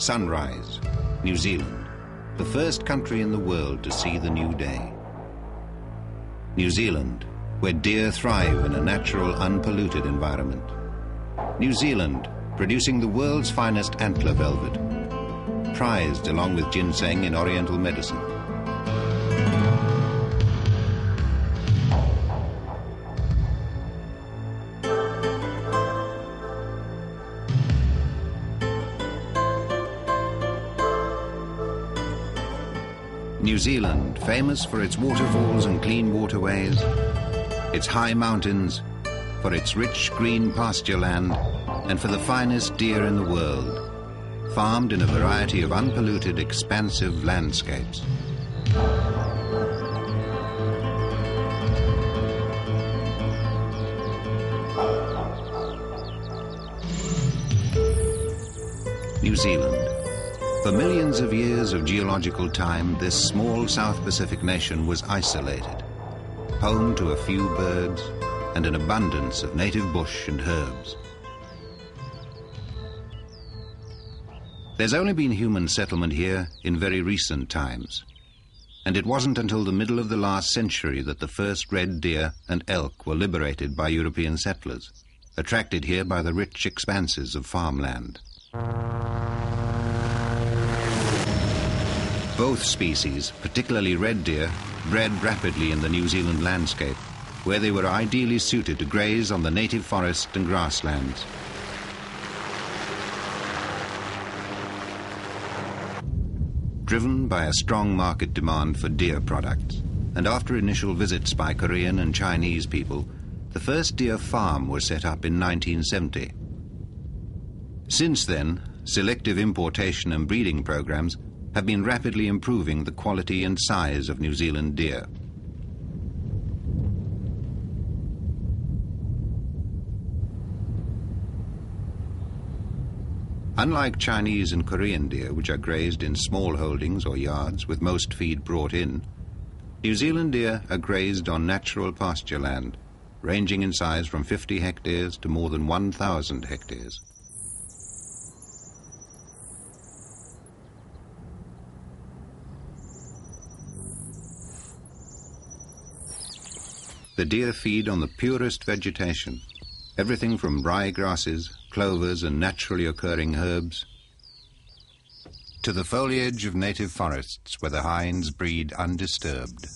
Sunrise, New Zealand, the first country in the world to see the new day. New Zealand, where deer thrive in a natural, unpolluted environment. New Zealand, producing the world's finest antler velvet, prized along with ginseng in oriental medicine. New Zealand, famous for its waterfalls and clean waterways, its high mountains, for its rich green pasture land, and for the finest deer in the world, farmed in a variety of unpolluted, expansive landscapes. New Zealand. For millions of years of geological time, this small South Pacific nation was isolated, home to a few birds and an abundance of native bush and herbs. There's only been human settlement here in very recent times, and it wasn't until the middle of the last century that the first red deer and elk were liberated by European settlers, attracted here by the rich expanses of farmland. Both species, particularly red deer, bred rapidly in the New Zealand landscape, where they were ideally suited to graze on the native forest and grasslands. Driven by a strong market demand for deer products, and after initial visits by Korean and Chinese people, the first deer farm was set up in 1970. Since then, selective importation and breeding programs have been rapidly improving the quality and size of New Zealand deer. Unlike Chinese and Korean deer, which are grazed in small holdings or yards with most feed brought in, New Zealand deer are grazed on natural pasture land, ranging in size from 50 hectares to more than 1,000 hectares. The deer feed on the purest vegetation, everything from rye grasses, clovers and naturally occurring herbs, to the foliage of native forests where the hinds breed undisturbed.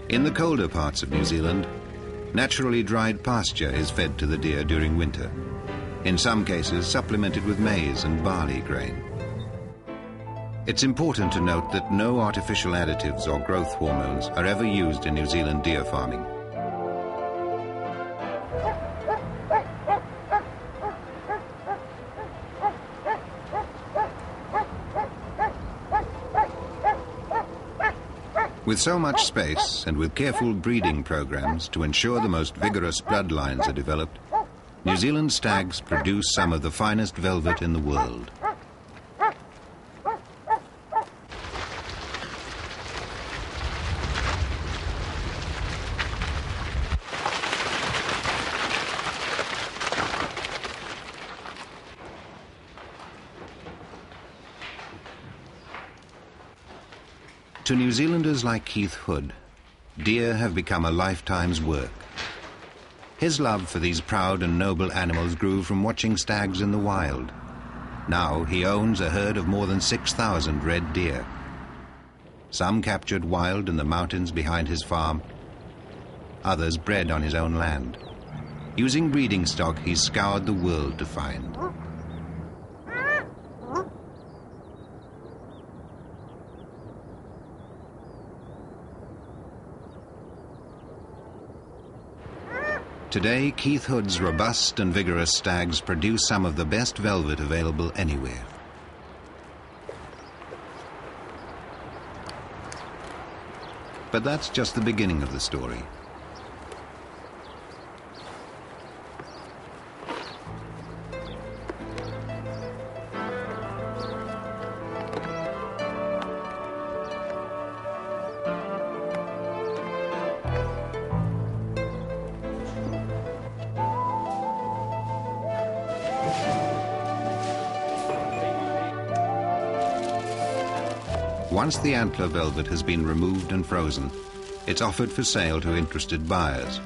In the colder parts of New Zealand, naturally dried pasture is fed to the deer during winter, in some cases supplemented with maize and barley grain. It's important to note that no artificial additives or growth hormones are ever used in New Zealand deer farming. With so much space and with careful breeding programs to ensure the most vigorous bloodlines are developed, New Zealand stags produce some of the finest velvet in the world. To New Zealanders like Keith Hood, deer have become a lifetime's work. His love for these proud and noble animals grew from watching stags in the wild. Now he owns a herd of more than 6,000 red deer. Some captured wild in the mountains behind his farm, others bred on his own land. Using breeding stock, he's scoured the world to find. Today, Keith Hood's robust and vigorous stags produce some of the best velvet available anywhere. But that's just the beginning of the story. Once the antler velvet has been removed and frozen, it's offered for sale to interested buyers.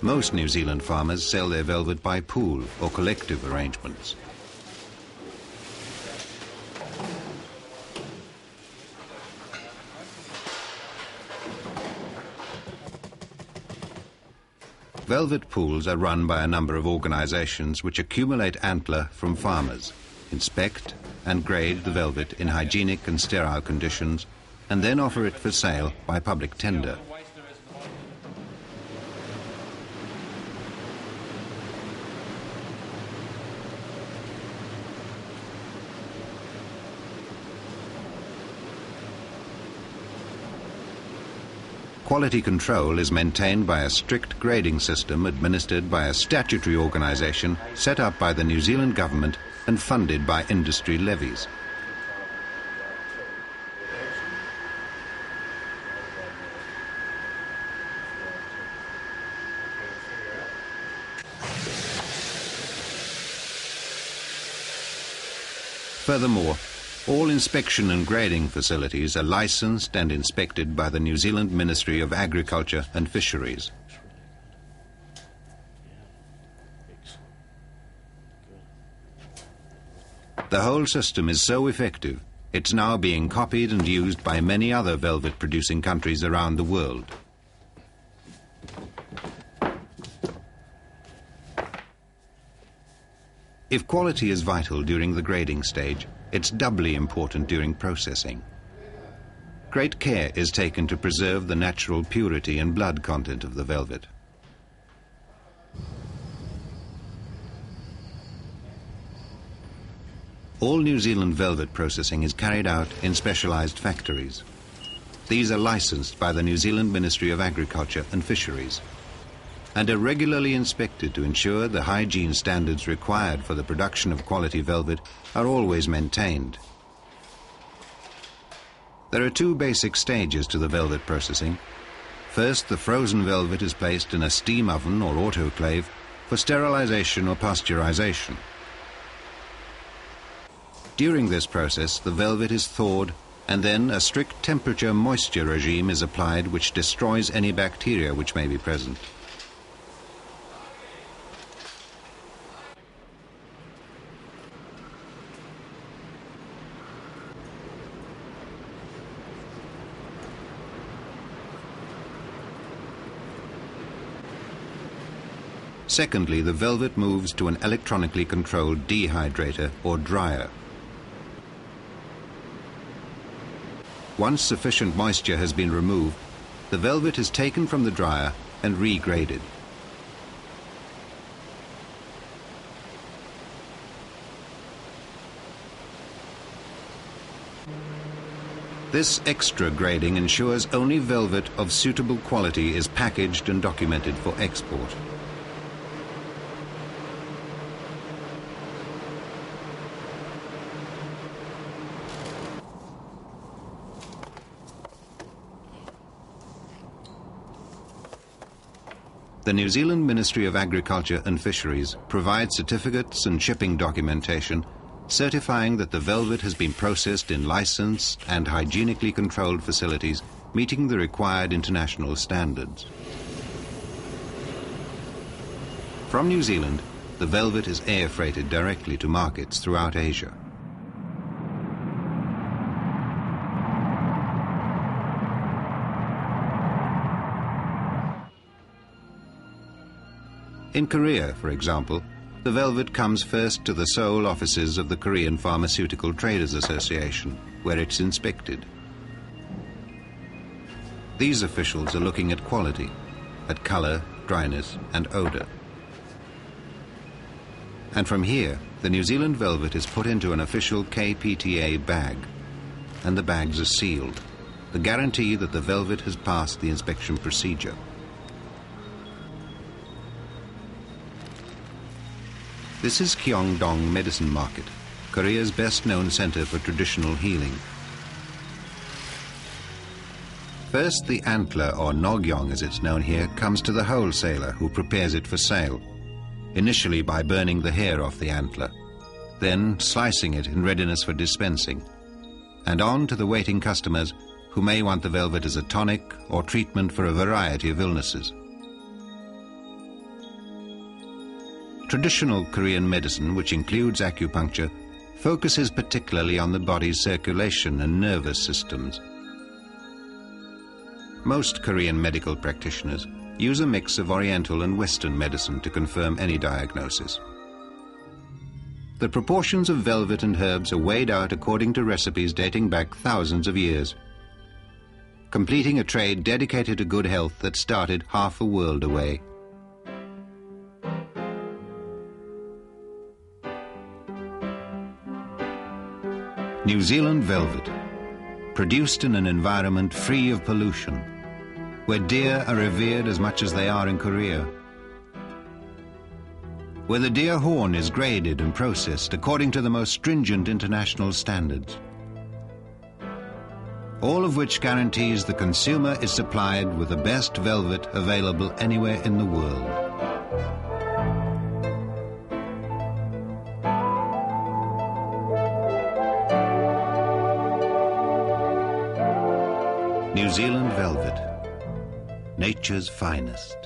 Most New Zealand farmers sell their velvet by pool or collective arrangements. Velvet pools are run by a number of organizations which accumulate antler from farmers, inspect and grade the velvet in hygienic and sterile conditions, and then offer it for sale by public tender. Quality control is maintained by a strict grading system administered by a statutory organisation set up by the New Zealand government and funded by industry levies. Furthermore, all inspection and grading facilities are licensed and inspected by the New Zealand Ministry of Agriculture and Fisheries. The whole system is so effective, it's now being copied and used by many other velvet-producing countries around the world. If quality is vital during the grading stage, it's doubly important during processing. Great care is taken to preserve the natural purity and blood content of the velvet. All New Zealand velvet processing is carried out in specialised factories. These are licensed by the New Zealand Ministry of Agriculture and Fisheries and are regularly inspected to ensure the hygiene standards required for the production of quality velvet are always maintained. There are two basic stages to the velvet processing. First, the frozen velvet is placed in a steam oven or autoclave for sterilisation or pasteurisation. During this process, the velvet is thawed, and then a strict temperature-moisture regime is applied which destroys any bacteria which may be present. Secondly, the velvet moves to an electronically controlled dehydrator or dryer. Once sufficient moisture has been removed, the velvet is taken from the dryer and regraded. This extra grading ensures only velvet of suitable quality is packaged and documented for export. The New Zealand Ministry of Agriculture and Fisheries provides certificates and shipping documentation certifying that the velvet has been processed in licensed and hygienically controlled facilities meeting the required international standards. From New Zealand, the velvet is air freighted directly to markets throughout Asia. In Korea, for example, the velvet comes first to the Seoul offices of the Korean Pharmaceutical Traders Association, where it's inspected. These officials are looking at quality, at colour, dryness and odour. And from here, the New Zealand velvet is put into an official KPTA bag, and the bags are sealed, the guarantee that the velvet has passed the inspection procedure. This is Gyeongdong Medicine Market, Korea's best-known centre for traditional healing. First, the antler, or Nagyong as it's known here, comes to the wholesaler who prepares it for sale, initially by burning the hair off the antler, then slicing it in readiness for dispensing, and on to the waiting customers who may want the velvet as a tonic or treatment for a variety of illnesses. Traditional Korean medicine, which includes acupuncture, focuses particularly on the body's circulation and nervous systems. Most Korean medical practitioners use a mix of Oriental and Western medicine to confirm any diagnosis. The proportions of velvet and herbs are weighed out according to recipes dating back thousands of years, completing a trade dedicated to good health that started half a world away. New Zealand velvet, produced in an environment free of pollution, where deer are revered as much as they are in Korea, where the deer horn is graded and processed according to the most stringent international standards, all of which guarantees the consumer is supplied with the best velvet available anywhere in the world. New Zealand velvet, nature's finest.